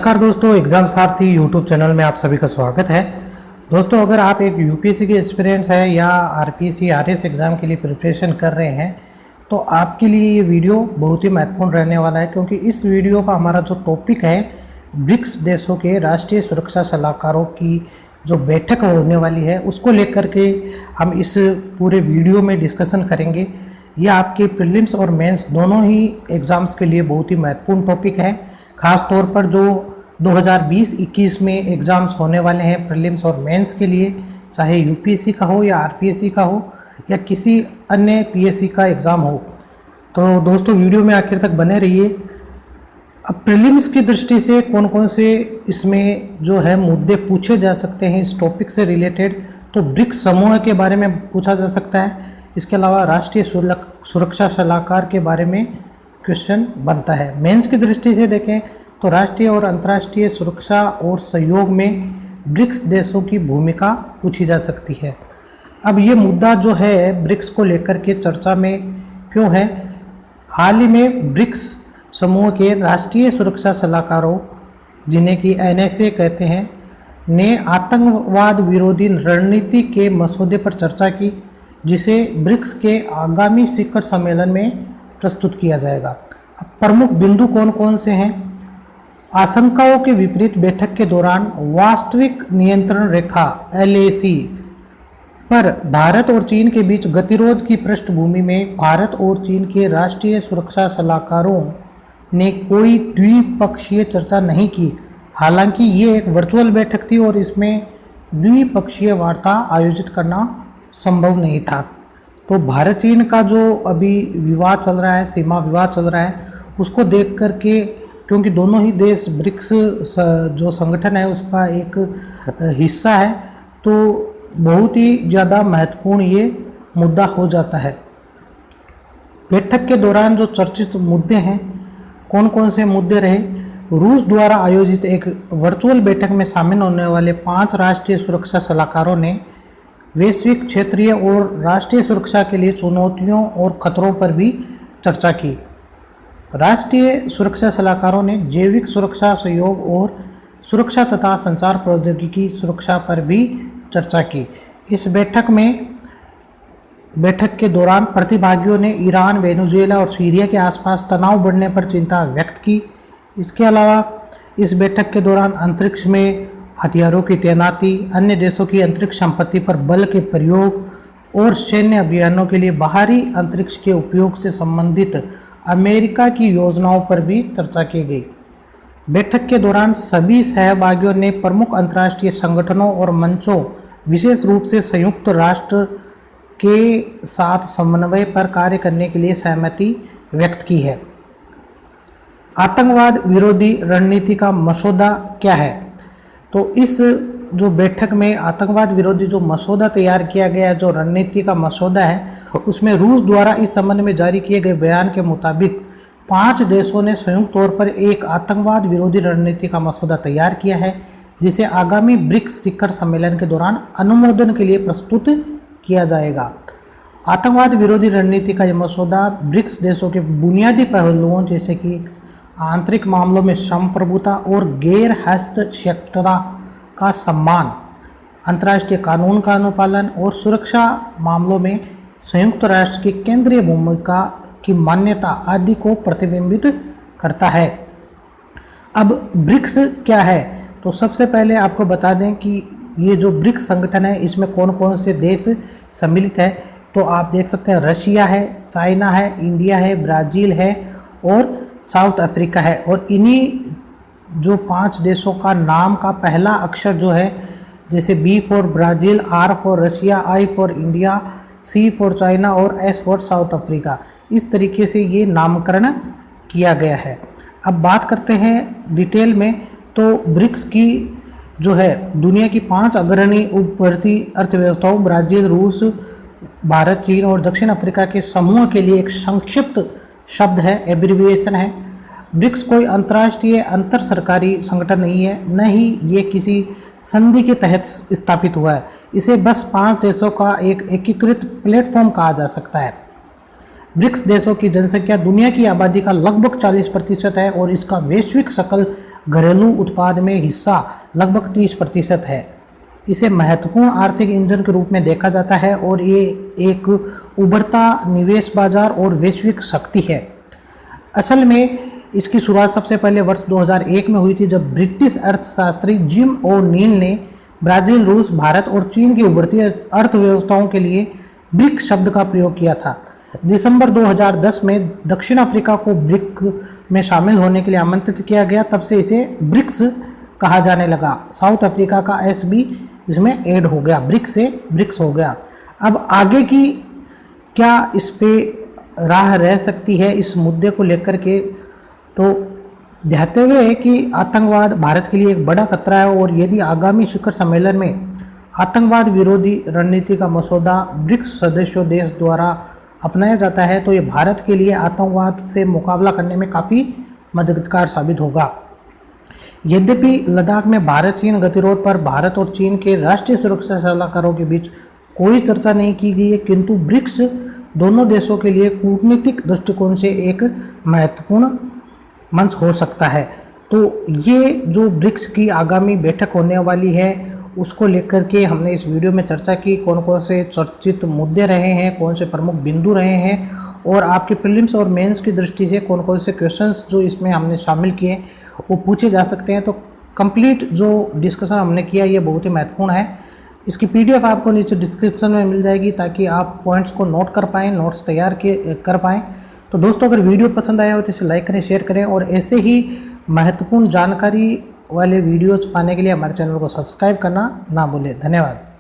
नमस्कार दोस्तों, एग्ज़ाम सारथी YouTube channel में आप सभी का स्वागत है। दोस्तों, अगर आप एक यूपीएससी के एस्पिरेंट्स है या आरपीएससी आरएस एग्ज़ाम के लिए प्रिपरेशन कर रहे हैं तो आपके लिए ये वीडियो बहुत ही महत्वपूर्ण रहने वाला है, क्योंकि इस वीडियो का हमारा जो टॉपिक है ब्रिक्स देशों के राष्ट्रीय सुरक्षा सलाहकारों की जो बैठक होने वाली है उसको लेकर के हम इस पूरे वीडियो में डिस्कशन करेंगे। यह आपके प्रीलिम्स और मेंस दोनों ही एग्ज़ाम्स के लिए बहुत ही महत्वपूर्ण टॉपिक है, ख़ास तौर पर जो 2020-21 में एग्ज़ाम्स होने वाले हैं प्रीलिम्स और मेंस के लिए, चाहे यूपीएससी का हो या आरपीएससी का हो या किसी अन्य पीएससी का एग्ज़ाम हो। तो दोस्तों, वीडियो में आखिर तक बने रहिए। अब प्रीलिम्स की दृष्टि से कौन कौन से इसमें जो है मुद्दे पूछे जा सकते हैं इस टॉपिक से रिलेटेड, तो ब्रिक्स समूह के बारे में पूछा जा सकता है। इसके अलावा राष्ट्रीय सुरक्षा सलाहकार के बारे में क्वेश्चन बनता है। मेंस की दृष्टि से देखें तो राष्ट्रीय और अंतर्राष्ट्रीय सुरक्षा और सहयोग में ब्रिक्स देशों की भूमिका पूछी जा सकती है। अब ये मुद्दा जो है ब्रिक्स को लेकर के चर्चा में क्यों है, हाल ही में ब्रिक्स समूह के राष्ट्रीय सुरक्षा सलाहकारों, जिन्हें कि एनएसए कहते हैं, ने आतंकवाद विरोधी रणनीति के मसौदे पर चर्चा की, जिसे ब्रिक्स के आगामी शिखर सम्मेलन में प्रस्तुत किया जाएगा। अब प्रमुख बिंदु कौन कौन से हैं? आशंकाओं के विपरीत बैठक के दौरान वास्तविक नियंत्रण रेखा LAC पर भारत और चीन के बीच गतिरोध की पृष्ठभूमि में भारत और चीन के राष्ट्रीय सुरक्षा सलाहकारों ने कोई द्विपक्षीय चर्चा नहीं की। हालांकि ये एक वर्चुअल बैठक थी और इसमें द्विपक्षीय वार्ता आयोजित करना संभव नहीं था। तो भारत चीन का जो अभी विवाद चल रहा है, सीमा विवाद चल रहा है, उसको देख करके, क्योंकि दोनों ही देश ब्रिक्स जो संगठन है उसका एक हिस्सा है, तो बहुत ही ज़्यादा महत्वपूर्ण ये मुद्दा हो जाता है। बैठक के दौरान जो चर्चित मुद्दे हैं, कौन कौन से मुद्दे रहे? रूस द्वारा आयोजित एक वर्चुअल बैठक में शामिल होने वाले 5 राष्ट्रीय सुरक्षा सलाहकारों ने वैश्विक, क्षेत्रीय और राष्ट्रीय सुरक्षा के लिए चुनौतियों और खतरों पर भी चर्चा की। राष्ट्रीय सुरक्षा सलाहकारों ने जैविक सुरक्षा सहयोग और सुरक्षा तथा संचार प्रौद्योगिकी सुरक्षा पर भी चर्चा की। इस बैठक के दौरान प्रतिभागियों ने ईरान, वेनेजुएला और सीरिया के आसपास तनाव बढ़ने पर चिंता व्यक्त की। इसके अलावा इस बैठक के दौरान अंतरिक्ष में हथियारों की तैनाती, अन्य देशों की अंतरिक्ष संपत्ति पर बल के प्रयोग और सैन्य अभियानों के लिए बाहरी अंतरिक्ष के उपयोग से संबंधित अमेरिका की योजनाओं पर भी चर्चा की गई। बैठक के दौरान सभी सहभागियों ने प्रमुख अंतर्राष्ट्रीय संगठनों और मंचों, विशेष रूप से संयुक्त राष्ट्र के साथ समन्वय पर कार्य करने के लिए सहमति व्यक्त की है। आतंकवाद विरोधी रणनीति का मसौदा क्या है? तो इस जो बैठक में आतंकवाद विरोधी जो मसौदा तैयार किया गया है, जो रणनीति का मसौदा है, उसमें रूस द्वारा इस संबंध में जारी किए गए बयान के मुताबिक 5 देशों ने संयुक्त तौर पर एक आतंकवाद विरोधी रणनीति का मसौदा तैयार किया है, जिसे आगामी ब्रिक्स शिखर सम्मेलन के दौरान अनुमोदन के लिए प्रस्तुत किया जाएगा। आतंकवाद विरोधी रणनीति का यह मसौदा ब्रिक्स देशों के बुनियादी पहलुओं, जैसे कि आंतरिक मामलों में संप्रभुता और गैर हस्तक्षेपता का सम्मान, अंतर्राष्ट्रीय कानून का अनुपालन और सुरक्षा मामलों में संयुक्त राष्ट्र की केंद्रीय भूमिका की मान्यता आदि को प्रतिबिंबित करता है। अब ब्रिक्स क्या है? तो सबसे पहले आपको बता दें कि ये जो ब्रिक्स संगठन है इसमें कौन कौन से देश सम्मिलित है। तो आप देख सकते हैं, रशिया है, चाइना है, इंडिया है, ब्राज़ील है और साउथ अफ्रीका है। और इन्हीं जो 5 देशों का नाम का पहला अक्षर जो है, जैसे B for Brazil, R for Russia, I for India, C for China और S फॉर साउथ अफ्रीका, इस तरीके से ये नामकरण किया गया है। अब बात करते हैं डिटेल में। तो ब्रिक्स की जो है दुनिया की 5 अग्रणी उभरती अर्थव्यवस्थाओं ब्राज़ील, रूस, भारत, चीन और दक्षिण अफ्रीका के समूह के लिए एक संक्षिप्त शब्द है, एब्रिविएशन है। ब्रिक्स कोई अंतर्राष्ट्रीय अंतर सरकारी संगठन नहीं है, न ही ये किसी संधि के तहत स्थापित हुआ है। इसे बस 5 देशों का एक एकीकृत प्लेटफॉर्म कहा जा सकता है। ब्रिक्स देशों की जनसंख्या दुनिया की आबादी का लगभग 40% है और इसका वैश्विक सकल घरेलू उत्पाद में हिस्सा लगभग 30% है। इसे महत्वपूर्ण आर्थिक इंजन के रूप में देखा जाता है और ये एक उभरता निवेश बाजार और वैश्विक शक्ति है। असल में इसकी शुरुआत सबसे पहले वर्ष 2001 में हुई थी, जब ब्रिटिश अर्थशास्त्री जिम ओ'नील ने ब्राज़ील, रूस, भारत और चीन की उभरती अर्थव्यवस्थाओं के लिए ब्रिक शब्द का प्रयोग किया था। दिसंबर 2010 में दक्षिण अफ्रीका को ब्रिक में शामिल होने के लिए आमंत्रित किया गया, तब से इसे ब्रिक्स कहा जाने लगा। साउथ अफ्रीका का एस भी इसमें ऐड हो गया, ब्रिक से ब्रिक्स हो गया। अब आगे की क्या इस पे राह रह सकती है इस मुद्दे को लेकर के, तो ध्याते हुए कि आतंकवाद भारत के लिए एक बड़ा खतरा है और यदि आगामी शिखर सम्मेलन में आतंकवाद विरोधी रणनीति का मसौदा ब्रिक्स सदस्यों देश द्वारा अपनाया जाता है, तो ये भारत के लिए आतंकवाद से मुकाबला करने में काफ़ी मददगार साबित होगा। यद्यपि लद्दाख में भारत चीन गतिरोध पर भारत और चीन के राष्ट्रीय सुरक्षा सलाहकारों के बीच कोई चर्चा नहीं की गई है, किंतु ब्रिक्स दोनों देशों के लिए कूटनीतिक दृष्टिकोण से एक महत्वपूर्ण मंच हो सकता है। तो ये जो ब्रिक्स की आगामी बैठक होने वाली है उसको लेकर के हमने इस वीडियो में चर्चा की, कौन कौन से चर्चित मुद्दे रहे हैं, कौन से प्रमुख बिंदु रहे हैं और आपके प्रीलिम्स और मेंस की दृष्टि से कौन कौन से क्वेश्चंस जो इसमें हमने शामिल किए वो पूछे जा सकते हैं। तो कंप्लीट जो डिस्कशन हमने किया ये बहुत ही महत्वपूर्ण है। इसकी PDF आपको नीचे डिस्क्रिप्शन में मिल जाएगी ताकि आप पॉइंट्स को नोट कर पाएँ, नोट्स तैयार कर पाएँ। तो दोस्तों, अगर वीडियो पसंद आया हो तो इसे लाइक करें, शेयर करें और ऐसे ही महत्वपूर्ण जानकारी वाले वीडियोज़ पाने के लिए हमारे चैनल को सब्सक्राइब करना ना भूलें। धन्यवाद।